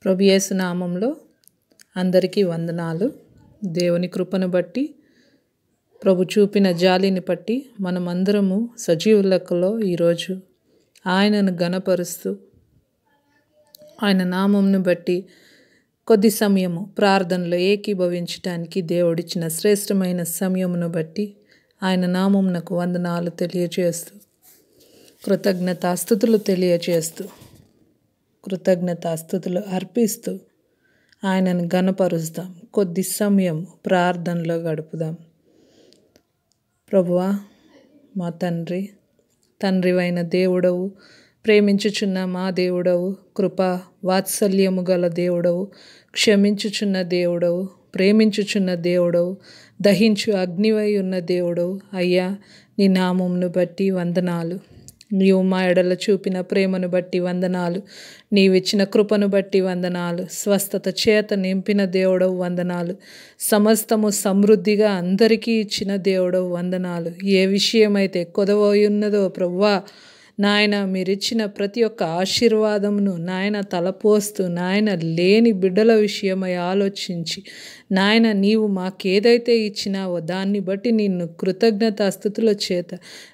ప్రభు యేసు నామంలో అందరికీ వందనాలు. దేవుని కృపను బట్టి, ప్రభు చూపిన జాలిని బట్టి మనమందరము సజీవ లెక్కలో ఈరోజు ఆయనను ఘనపరుస్తూ, ఆయన నామంను బట్టి కొద్ది సమయము ప్రార్థనలో ఏకీభవించడానికి దేవుడిచ్చిన శ్రేష్టమైన సమయమును బట్టి ఆయన నామమునకు వందనాలు తెలియజేస్తూ, కృతజ్ఞతాస్తుతులు తెలియజేస్తూ, కృతజ్ఞతాస్తుతులు అర్పిస్తూ ఆయనను ఘనపరుస్తాం. కొద్ది సమయం ప్రార్థనలో గడుపుదాం. ప్రభువా, మా తండ్రివైన దేవుడవు, ప్రేమించుచున్న మా దేవుడవు, కృపా వాత్సల్యము గల దేవుడవు, క్షమించుచున్న దేవుడవు, ప్రేమించుచున్న దేవుడవు, దహించు అగ్నివై ఉన్న దేవుడవు అయ్యా, నీ నామమును బట్టి వందనాలు. నీవు మా ఎడల చూపిన ప్రేమను బట్టి వందనాలు. నీవిచ్చిన కృపను బట్టి వందనాలు. స్వస్థత చేత నింపిన దేవుడవు వందనాలు. సమస్తము సమృద్ధిగా అందరికీ ఇచ్చిన దేవుడవు వందనాలు. ఏ విషయమైతే కొదవై ఉన్నదో ప్రభువా, నాయన మీరిచ్చిన ప్రతి ఒక్క ఆశీర్వాదమును నాయన తలపోస్తూ, నాయన లేని బిడ్డల విషయమై ఆలోచించి, నాయన నీవు మాకేదైతే ఇచ్చినావో దాన్ని బట్టి నిన్ను కృతజ్ఞతాస్తుతుల చేత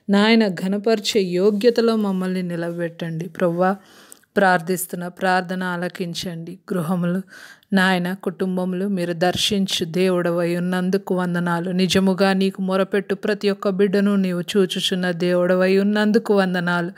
నాయన ఘనపరిచే యోగ్యతలో మమ్మల్ని నిలబెట్టండి. ప్రభువా, ప్రార్థిస్తున్న ప్రార్థన ఆలకించండి. గృహములు నాయన కుటుంబములు మీరు దర్శించు దేవుడవై ఉన్నందుకు వందనాలు. నిజముగా నీకు మొరపెట్టు ప్రతి ఒక్క బిడ్డను నీవు చూచుచున్న దేవుడవై ఉన్నందుకు వందనాలు.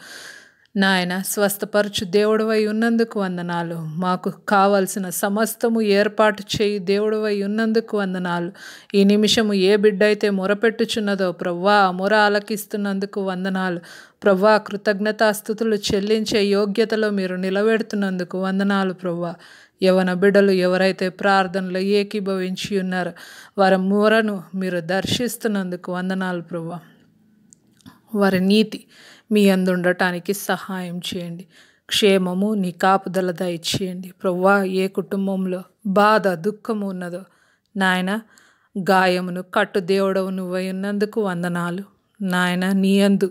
నాయన స్వస్థపరచు దేవుడవై ఉన్నందుకు వందనాలు. మాకు కావలసిన సమస్తము ఏర్పాటు చేయి దేవుడవై ఉన్నందుకు వందనాలు. ఈ నిమిషము ఏ బిడ్డ అయితే మొరపెట్టుచున్నదో ప్రభువా, మొర ఆలకిస్తున్నందుకు వందనాలు. ప్రభువా, కృతజ్ఞతాస్తుతులు చెల్లించే యోగ్యతలో మీరు నిలబెడుతున్నందుకు వందనాలు. ప్రభువా, యవన బిడ్డలు ఎవరైతే ప్రార్థనలో ఏకీభవించి ఉన్నారో వారి మొరను మీరు దర్శిస్తున్నందుకు వందనాలు. ప్రభువా, వారి నీతి మీ యందు ఉండటానికి సహాయం చేయండి. క్షేమము నీ కాపుదల దయచేయండి. ప్రభువా, ఏ కుటుంబంలో బాధ దుఃఖము ఉన్నదో నాయన గాయమును కట్టు దేవుడవు నువ్వై ఉన్నందుకు వందనాలు. నాయన నీ యందు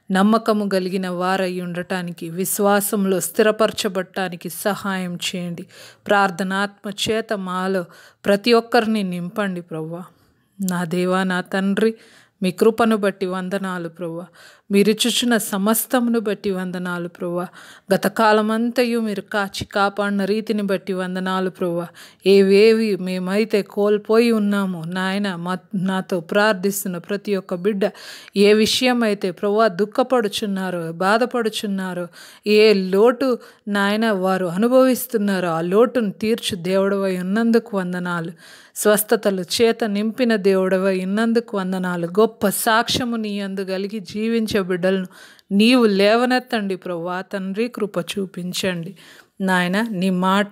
నమ్మకము కలిగిన వారై ఉండటానికి, విశ్వాసంలో స్థిరపరచబడటానికి సహాయం చేయండి. ప్రార్థనాత్మ చేత మాలో ప్రతి ఒక్కరిని నింపండి. ప్రభువా, నా దేవా, నా తండ్రి, మీ కృపను బట్టి వందనాలు. ప్రభువా, మీరిచ్చుచున్న సమస్తమును బట్టి వందనాలు. ప్రభువా, గతకాలమంతయు మీరు కాచి కాపాడిన రీతిని బట్టి వందనాలు. ప్రభువా, ఏవేవి మేమైతే కోల్పోయి ఉన్నామో నాయన నాతో ప్రార్థిస్తున్న ప్రతి ఒక్క బిడ్డ ఏ విషయం అయితే ప్రభువా దుఃఖపడుచున్నారో, బాధపడుచున్నారో, ఏ లోటు నాయన వారు అనుభవిస్తున్నారో ఆ లోటును తీర్చు దేవుడవై ఉన్నందుకు వందనాలు. స్వస్థతలు చేత నింపిన దేవుడవై ఉన్నందుకు వందనాలు. గొప్ప సాక్ష్యము నీ యందు కలిగి జీవించే బిడ్డలను నీవు లేవనెత్తండి. ప్రభువా తండ్రి, కృప చూపించండి. నాయన నీ మాట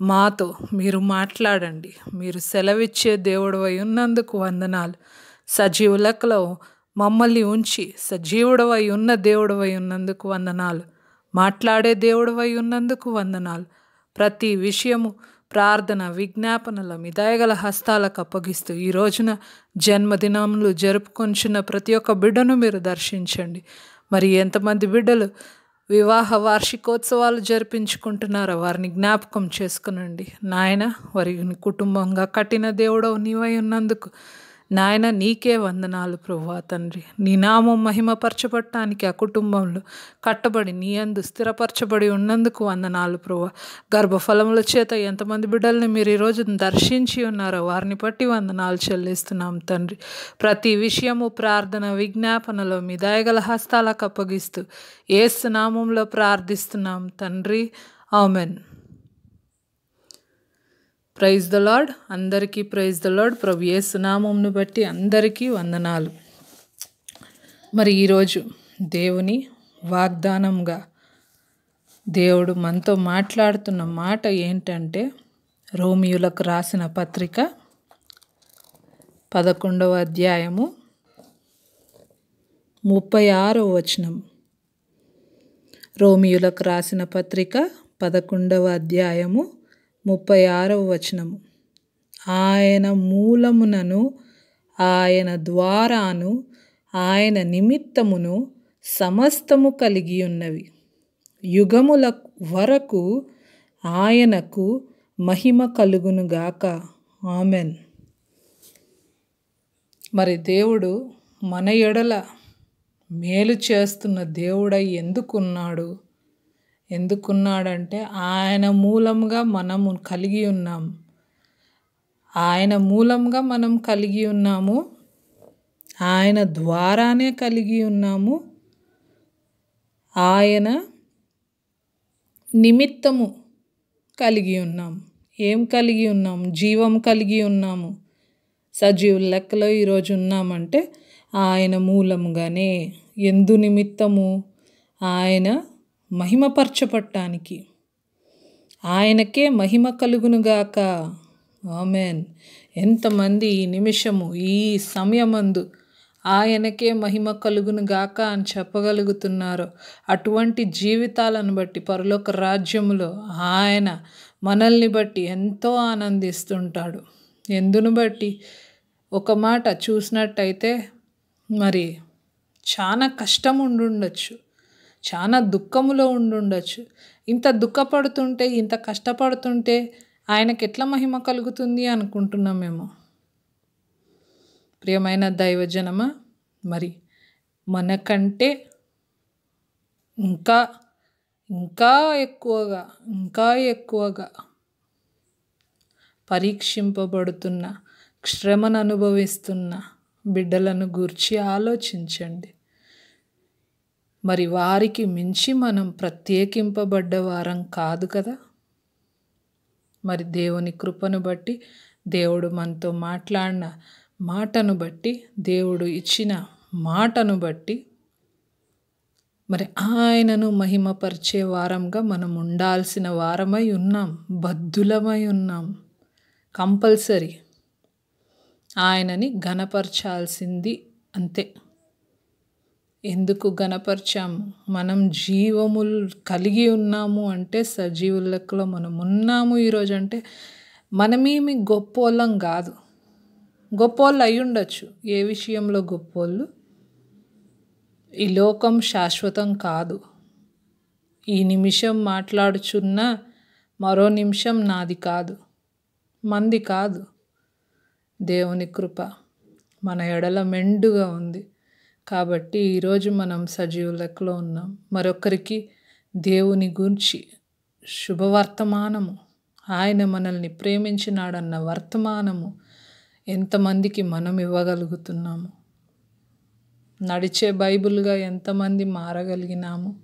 మాతో మీరు మాట్లాడండి. మీరు సెలవిచ్చే దేవుడవై ఉన్నందుకు వందనాలు. సజీవ లెక్కలో మమ్మల్ని ఉంచి సజీవుడవై ఉన్న దేవుడవై ఉన్నందుకు వందనాలు. మాట్లాడే దేవుడవై ఉన్నందుకు వందనాలు. ప్రతి విషయము ప్రార్థన విజ్ఞాపనల మీ దయగల హస్తాలకు అప్పగిస్తూ ఈ రోజున జన్మదినములు జరుపుకొంచున్న ప్రతి ఒక్క బిడ్డను మీరు దర్శించండి. మరి ఎంతమంది బిడ్డలు వివాహ వార్షికోత్సవాలు జరిపించుకుంటున్నారో వారిని జ్ఞాపకం చేసుకునండి. నాయన వారిని కుటుంబంగా కట్టిన దేవుడవు నీవై ఉన్నందుకు నాయన నీకే వందనాలు. ప్రభువా తండ్రి, నీ నామం మహిమపరచబడటానికి ఆ కుటుంబంలో కట్టబడి నీ యందు స్థిరపరచబడి ఉన్నందుకు వందనాలు. ప్రభువా, గర్భఫలముల చేత ఎంతమంది బిడ్డల్ని మీరు ఈరోజు దర్శించి ఉన్నారో వారిని బట్టి వందనాలు చెల్లిస్తున్నాం తండ్రి. ప్రతి విషయము ప్రార్థన విజ్ఞాపనలో మీ దయగల హస్తాలకు అప్పగిస్తూ యేసు నామంలో ప్రార్థిస్తున్నాం తండ్రి. ఆమెన్. Praise the Lord. అందరికీ ప్రైజ్ ద లార్డ్. ప్రభు యేసు నామమును బట్టి అందరికీ వందనాలు. మరి ఈరోజు దేవుని వాగ్దానంగా దేవుడు మనతో మాట్లాడుతున్న మాట ఏంటంటే, రోమియోలకు రాసిన పత్రిక 11వ అధ్యాయము 36వ వచనం. రోమియోలకు రాసిన పత్రిక 11వ అధ్యాయము 36వ వచనము. ఆయన మూలమునను ఆయన ద్వారాను ఆయన నిమిత్తమును సమస్తము కలిగి ఉన్నవి. యుగముల వరకు ఆయనకు మహిమ కలుగునుగాక. ఆమెన్. మరి దేవుడు మన ఎడల మేలు చేస్తున్న దేవుడై ఎందుకున్నాడంటే ఆయన మూలంగా మనము కలిగి ఉన్నాం. ఆయన మూలంగా మనం కలిగి ఉన్నాము. ఆయన ద్వారానే కలిగి ఉన్నాము. ఆయన నిమిత్తము కలిగి ఉన్నాము. ఏం కలిగి ఉన్నాము? జీవం కలిగి ఉన్నాము. సజీవుల లెక్కలో ఈరోజు ఉన్నామంటే ఆయన మూలంగానే. ఎందు నిమిత్తము? ఆయన మహిమపరచబడటానికి. ఆయనకే మహిమ కలుగునుగాక. ఆమెన్. ఎంతమంది ఈ నిమిషము ఈ సమయమందు ఆయనకే మహిమ కలుగునుగాక అని చెప్పగలుగుతున్నారో అటువంటి జీవితాలను బట్టి పరలోక రాజ్యములో ఆయన మనల్ని బట్టి ఎంతో ఆనందిస్తుంటాడు. ఎందును బట్టి? ఒక మాట చూసినట్టయితే మరి చాలా కష్టం ఉండుండొచ్చు, చాలా దుఃఖములో ఉండుండొచ్చు. ఇంత దుఃఖపడుతుంటే, ఇంత కష్టపడుతుంటే ఆయనకి ఎట్లా మహిమ కలుగుతుంది అనుకుంటున్నామేమో. ప్రియమైన దైవజనమా, మరి మనకంటే ఇంకా ఎక్కువగా పరీక్షింపబడుతున్న, శ్రమను అనుభవిస్తున్న బిడ్డలను గూర్చి ఆలోచించండి. మరి వారికి మించి మనం ప్రత్యేకింపబడ్డ వారం కాదు కదా. మరి దేవుని కృపను బట్టి, దేవుడు మనతో మాట్లాడిన మాటను బట్టి, దేవుడు ఇచ్చిన మాటను బట్టి మరి ఆయనను మహిమపరిచే వారంగా మనం ఉండాల్సిన వారమై ఉన్నాం, బద్ధులమై ఉన్నాం. కంపల్సరీ ఆయనని ఘనపరచాల్సింది అంతే. ఎందుకు ఘనపరిచాము? మనం జీవములు కలిగి ఉన్నాము అంటే, సజీవుల లెక్కలో మనం ఉన్నాము ఈరోజు అంటే మనమేమి గొప్పోళ్ళం కాదు. గొప్పోళ్ళు అయి ఉండొచ్చు. ఏ విషయంలో గొప్పోళ్ళు? ఈ లోకం శాశ్వతం కాదు. ఈ నిమిషం మాట్లాడుచున్న మరో నిమిషం నాది కాదు, మంది కాదు. దేవుని కృప మన ఎడల మెండుగా ఉంది కాబట్టి ఈరోజు మనం సజీవ లెక్కలో ఉన్నాం. మరొకరికి దేవుని గురించి శుభవర్తమానము, ఆయన మనల్ని ప్రేమించినాడన్న వర్తమానము ఎంతమందికి మనం ఇవ్వగలుగుతున్నాము? నడిచే బైబిల్గా ఎంతమంది మారగలిగినాము?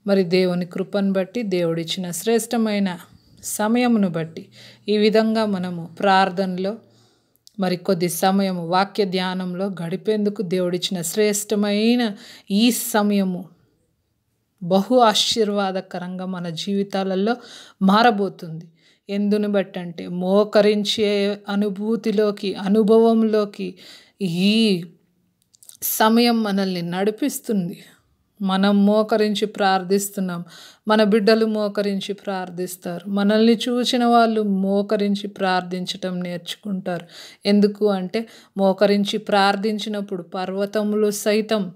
మరి దేవుని కృపను బట్టి, దేవుడిచ్చిన శ్రేష్టమైన సమయమును బట్టి ఈ విధంగా మనము ప్రార్థనలో మరి కొద్ది సమయము వాక్య ధ్యానంలో గడిపేందుకు దేవుడిచ్చిన శ్రేష్టమైన ఈ సమయము బహు ఆశీర్వాదకరంగా మన జీవితాలలో మారబోతుంది. ఎందును బట్టి అంటే మోకరించే అనుభవంలోకి ఈ సమయం మనల్ని నడిపిస్తుంది. మనం మోకరించి ప్రార్థిస్తున్నాం, మన బిడ్డలు మోకరించి ప్రార్థిస్తారు. మనల్ని చూసిన వాళ్ళు మోకరించి ప్రార్థించటం నేర్చుకుంటారు. ఎందుకు అంటే మోకరించి ప్రార్థించినప్పుడు పర్వతములు సైతం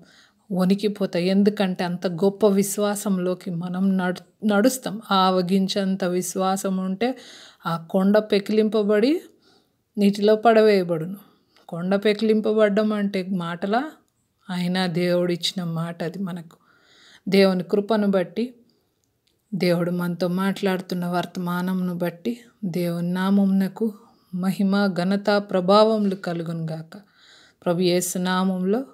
వణికిపోతాయి. ఎందుకంటే అంత గొప్ప విశ్వాసంలోకి మనం నడుస్తాం. ఆవగించేంత విశ్వాసం ఉంటే ఆ కొండ పెకిలింపబడి నీటిలో పడవేయబడును. కొండ పెకిలింపబడ్డం అంటే మాటలా? అయినా దేవుడిచ్చిన మాట అది మనకు. దేవుని కృపను బట్టి, దేవుడు మనతో మాట్లాడుతున్న వర్తమానంను బట్టి దేవుని నామమునకు మహిమ, ఘనత, ప్రభావములు కలుగునుగాక. ప్రభు యేసు నామములో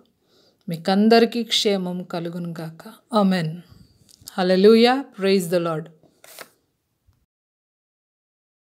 మీకందరికీ క్షేమం కలుగునుగాక. Amen. Hallelujah. Praise the lord.